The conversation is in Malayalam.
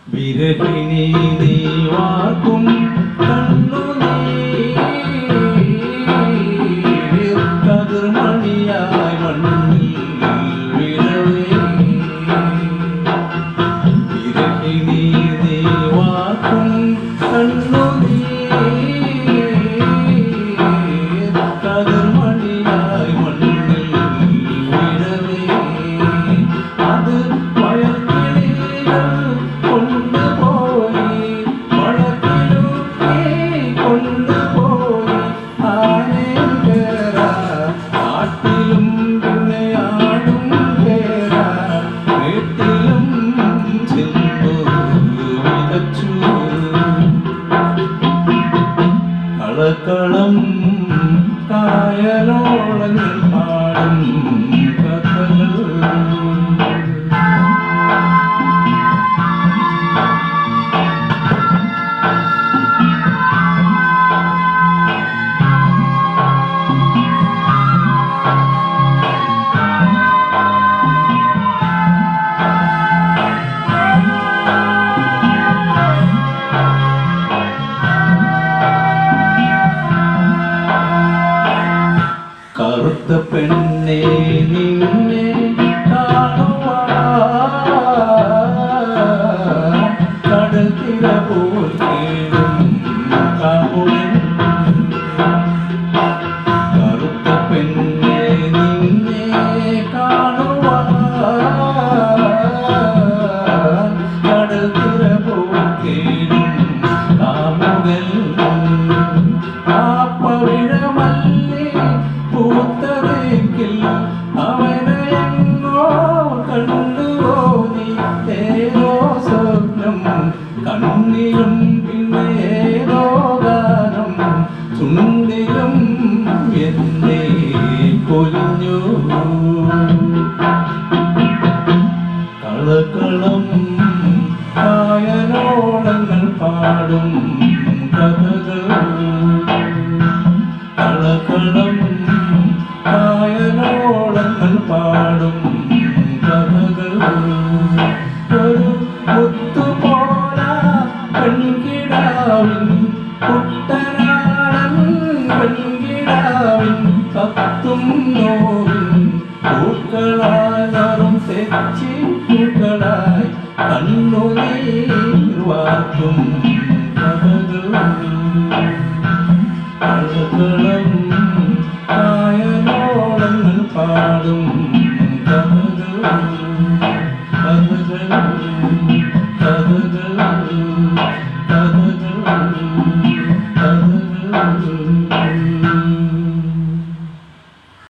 വിരഹിണി നീ വാക്കും കതിർമണിയായി മണ്ണിൽ വിരവേ വിരഹിണി നീ വാക്കും കതിർമണിയായി മണ്ണിൽ വിരവേ അത് കളക്കളം കായലോളങ്ങൾ പാടും കഥകൾ കറുത്ത പെണ്ണെ നിന്നെ കാണുവാൻ കടൽ തിര പോൽ കേടും കാമുകൻ കറുത്ത പെണ്ണെ നിന്നെ കാണുവാൻ കടൽ തിര പോൽ കേടും കാമുകൻ പൂത്തതേക്കിൽ അവനെങ്ങോ കണ്ടുവോ നീ ഏതോ സ്വപ്നം കണ്ണിലും പിന്നെ ഏതോ ഗാനം ചുണ്ടിലും എന്നെ പൊലിഞ്ഞു കളക്കളം കായലോളങ്ങൾ പാടും കഥകൾ കളക്കളം കായലോളങ്ങൾ പാടും കഥകൾ ഒരു മുത്തുപോല പെൺകിടാവിൻ കുട്ടനാടൻ പെൺകിടാവിൻ കത്തും നോവിൻ പൂക്കളായി നറും തെച്ചി പൂക്കളായി കണ്ണുനീർ വാർക്കും കഥകൾ കളക്കളം കായലോളങ്ങൾ പാടും കഥകൾ കഥകൾ കഥകൾ കഥകൾ